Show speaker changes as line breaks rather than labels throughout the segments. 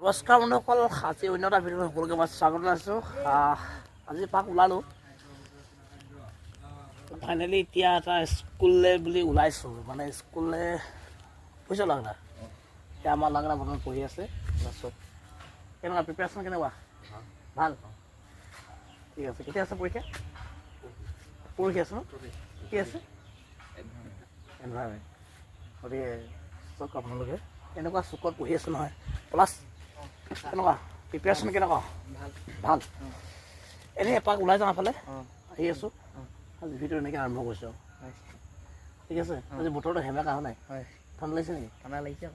নমস্কাৰ বন্ধুসকল, আজি অন্য এটা ভিডিঅ'ত সকলোকে মই স্বাগত জনাইছোঁ। আজি পাক ওলালোঁ ফাইনেলি। এতিয়া এটা স্কুললৈ বুলি ওলাইছোঁ, মানে স্কুললৈ বুজিছ লগা। এতিয়া আমাৰ লগা বৰ্তমান পঢ়ি আছে। তাৰপিছত কেনেকুৱা প্ৰিপেৰেশ্যন কেনেকুৱা? ভাল, ঠিক আছে। কেতিয়া আছে পৰীক্ষা? পৰীক্ষা আছে ন? কি আছে? এনভাইৰনমেণ্ট। গতিকে চক আপোনালোকে এনেকুৱা চুকত পঢ়ি আছে নহয়। ক্লাছ কেনেকুৱা প্ৰিপেৰেশ্যন কেনেকুৱা? ভাল। এনেই এপাক ওলাই যাওঁ এফালে, আহি আছোঁ। আজি ভিডিঅ' এনেকৈ আৰম্ভ কৰিছোঁ, ঠিক আছে। আজি বতৰটো সেমেকা অহা নাই, ঠাণ্ডা লাগিছে নেকি? ঠাণ্ডা লাগিছে,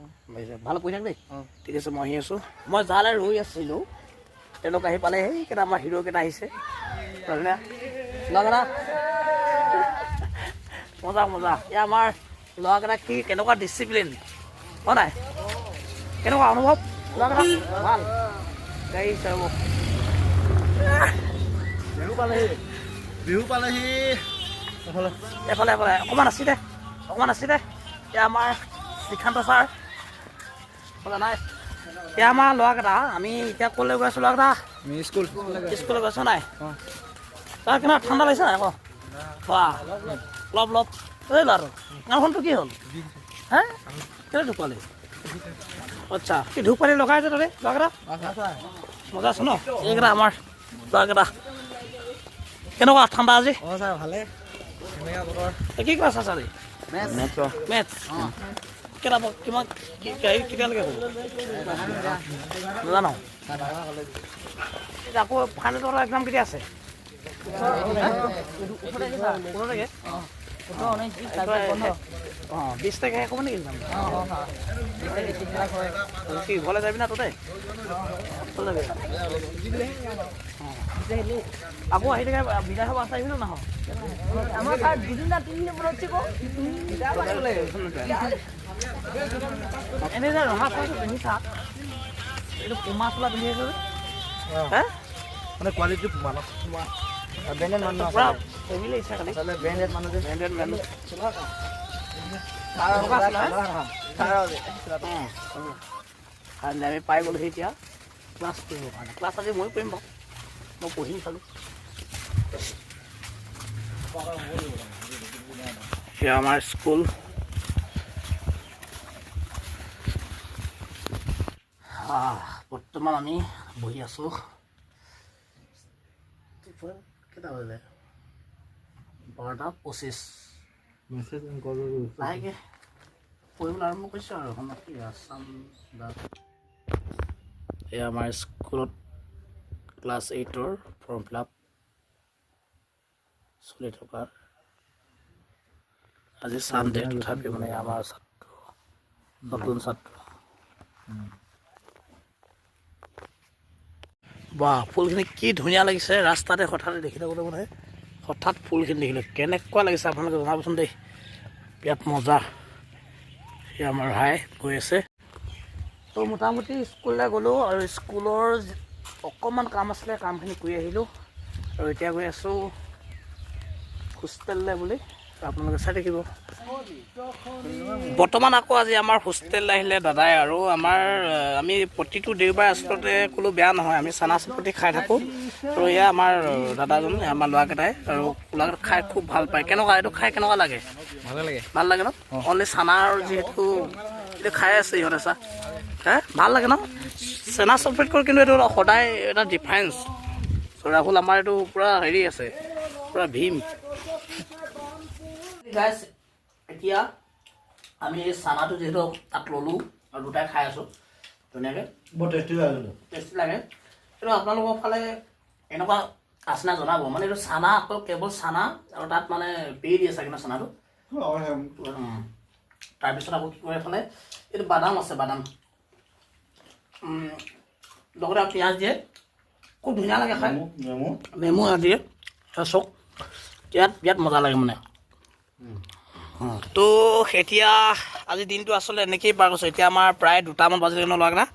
ভাল পঢ়ি থাক দেই। ঠিক আছে, মই আহি আছোঁ। মই যালৈ ৰৈ আছিলোঁ তেওঁলোক আহি পালে। সেইকেইটা আমাৰ হিৰ'কেইটা আহিছে। ল'ৰাকেইটা মজা মজা। এয়া আমাৰ ল'ৰাকেইটা কি কেনেকুৱা ডিচিপ্লিন হয় নাই? কেনেকুৱা অনুভৱ ল'ৰাকেইটা? ভাল। গাড়ী চাব বিহু পালেহি এফালে এফালে অকণমান আছি দে, অকণমান আছি দে। এয়া আমাৰ শ্ৰীকান্ত ছাৰ নাই। এয়া আমাৰ ল'ৰাকেইটা। আমি এতিয়া ক'লৈ গৈ আছোঁ ল'ৰাকেইটা? স্কুললৈ গৈছোঁ নাই? তাৰ কেনেকুৱা ঠাণ্ডা লাগিছে নাই আকৌ? বাহ, লপ লপ। এই ল'ৰাটো গাঁওখনটো কি হ'ল? হে কেলৈ ঢুকালি? আচ্ছা, কি ধূপ পানী লগাই আছে তাতে ল'ৰাকেইটা? মজা আছে ন? এইকেইটা আমাৰ ল'ৰাকেইটা। কেনেকুৱা ঠাণ্ডা আজি?
ভালে।
কি ক্লাছ আছে আজি? মেথছ। কেইটা কিমান কেতিয়ালৈকে হ'ব নাজানো। আকৌ ফাইনেলৰ এক্সাম কেতিয়া আছে? 20 তাৰিখে শেষ হ'ব নেকি এক্সাম? কি ঘৰলৈ যাবি না ততে? আকৌ আহি থাকে বিদায় হ'ব আছে, আহিবি ন নাহ?
আমাৰ তাত দুদিন না তিনিদিন মনত
এনেই যে ৰঙা চোলাটো পিন্ধিছা, এইটো পুমা চোলা পিন্ধি আছে যে, হে
মানে কোৱালিটি পুমা ব্ৰেণ্ডেড মানুহ
পুৰা ফেমিলি ইচ্ছা খালি
ব্ৰেণ্ডেড মানুহ যে
ব্ৰেণ্ডেড মানুহ। আমি পাই গ'লোহি এতিয়া ক্লাছ কৰিবৰ কাৰণে। ক্লাছ আজি ময়ো কৰিম বাৰু, মই পঢ়িম চালোঁ। এয়া আমাৰ স্কুল। বৰ্তমান আমি বহি আছোঁ। কেইটা বাজিলে? 12:25। লাহেকৈ পঢ়িবলৈ আৰম্ভ কৰিছোঁ আৰু এয়া আমাৰ স্কুলত ক্লাছ 8ৰ ফৰ্ম ফিল আপ চলি থকা। আজি ছানডে, তথাপি মানে আমাৰ ছাত্ৰ নতুন ছাত্ৰ। বাহ, ফুলখিনি কি ধুনীয়া লাগিছে। ৰাস্তাতে হঠাৎ দেখি থাকোঁতে মানে হঠাৎ ফুলখিনি দেখিলোঁ। কেনেকুৱা লাগিছে আপোনালোকে জনাবচোন দেই। বিৰাট মজা। সেয়া আমাৰ ভাই গৈ আছে। তো মোটামুটি স্কুললৈ গ'লোঁ আৰু স্কুলৰ অকণমান কাম আছিলে, কামখিনি কৰি আহিলোঁ। আৰু এতিয়া গৈ আছোঁ হোষ্টেললৈ বুলি। আপোনালোকে চাই থাকিব। বৰ্তমান আকৌ আজি আমাৰ হোষ্টেললৈ আহিলে দাদাই। আৰু আমি প্ৰতিটো দেওবাৰে আচলতে ক'লেও বেয়া নহয়, আমি চানা চুপতি খাই থাকোঁ। আৰু এয়া আমাৰ দাদাজন, আমাৰ ল'ৰাকেইটাই। আৰু ল'ৰাকেইটা খাই খুব ভাল পায়। কেনেকুৱা এইটো খাই কেনেকুৱা লাগে?
ভালে লাগে।
ভাল লাগে ন? অনলি চানাৰ যিহেতু এইটো খাই আছে ইহঁতে চা, হে ভাল লাগে ন? চেনা চুপতিতকৈ কিন্তু এইটো সদায় এটা ডিফাৰেঞ্চ। ৰাহুল আমাৰ এইটো পূৰা হেৰি আছে, পূৰা ভীম। গাইজ, এতিয়া আমি এই চানাটো যিহেতু তাত ল'লোঁ আৰু দুটাই খাই আছোঁ ধুনীয়াকৈ। বৰ টেষ্টি লাগে। কিন্তু আপোনালোকৰ ফালে এনেকুৱা আছে নাই জনাব। মানে এইটো চানা আকৌ কেৱল চানা আৰু তাত মানে পেৰি দিয়ে চাগে ন চানাটো। তাৰপিছত আকৌ কি কৰে এইফালে এইটো বাদাম আছে, বাদাম লগতে পিঁয়াজ দিয়ে, খুব ধুনীয়া লাগে খাই। নেমু দিয়ে চক, বিৰাট মজা লাগে মানে। তো এতিয়া আজি দিনটো আচলতে এনেকৈয়ে পাৰ কৰিছোঁ। এতিয়া আমাৰ প্ৰায় 2টামান বাজিলে ন ল'ৰাকেইটা?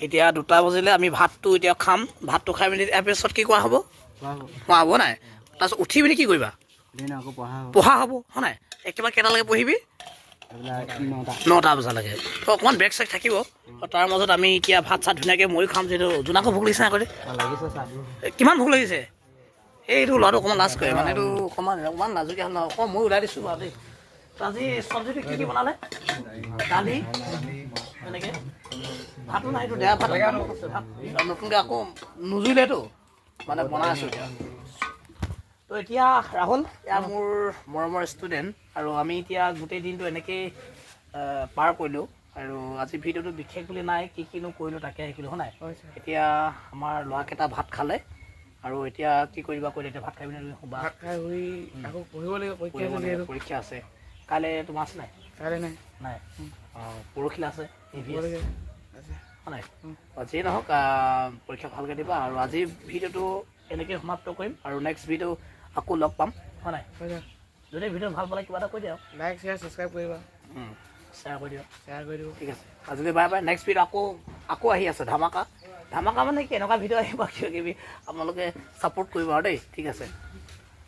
এতিয়া 2টা বাজিলে। আমি ভাতটো এতিয়া খাম। ভাতটো খাই মেলি ইয়াৰ পিছত কি কৰা হ'ব? খোৱা হ'ব নাই? তাৰপিছত উঠি পিনি কি কৰিবা? পঢ়া হ'ব হয় নাই? একেবাৰে কেইটালৈকে পঢ়িবি? 9টা বজালৈকে তো অকণমান ব্ৰেক চেক থাকিব তাৰ মাজত আমি এতিয়া ভাত চাত ধুনীয়াকৈ ময়ো খাম যিহেতু জোনাকো ভোক লাগিছে আগতে কিমান ভোক লাগিছে এইটো ল'ৰাটো অকণমান লাজ কৰে মানে এইটো অকণমান লাজুকীয়া হ'ল নহয় অকণমান মই ওলাই দিছোঁ বাৰু দেই তো আজি চব্জিটো কি বনালে দালি এনেকৈ ভাতো নাই এইটো বেয়া ভাত ভাত নতুনকৈ আকৌ নুজুলেতো মানে বনাই আছোঁ এতিয়া তো এতিয়া ৰাহুল এয়া মোৰ মৰমৰ ষ্টুডেণ্ট আৰু আমি এতিয়া গোটেই দিনটো এনেকৈয়ে পাৰ কৰিলোঁ আৰু আজি ভিডিঅ'টো বিশেষ বুলি নাই কিনো কৰিলোঁ তাকে শিকিলোঁ হয় নাই এতিয়া আমাৰ ল'ৰাকেইটা ভাত খালে আৰু এতিয়া কি কৰিবা কৰিলে এতিয়া ভাত খাই পিনে তুমি শুবা
ভাত খাই শুই আকৌ পঢ়িব লাগিব
পৰীক্ষা আছে কাইলৈ তোমাৰ আছে নাই
কাইলৈ নাই
নাই পৰহিলৈ আছে হয় নাই যিয়ে নহওক পৰীক্ষা ভালকৈ দিবা আৰু আজি ভিডিঅ'টো এনেকৈ সমাপ্ত কৰিম আৰু নেক্সট ভিডিঅ' আকৌ লগ পাম হয় নাই যদি ভিডিঅ' ভাল পালে কিবা এটা কৈ দিয়া
লাইক শ্বেয়াৰ ছাবস্ক্ৰাইব কৰিবা
শ্বেয়াৰ কৰি দিব ঠিক আছে আজিলৈ বাই বাই নেক্সট ভিডিঅ' আকৌ আহি আছে ধামাকা মানে কি এনেকুৱা ভিডিঅ' আহিব কিবা কিবি আপোনালোকে ছাপোৰ্ট কৰিব আৰু দেই ঠিক আছে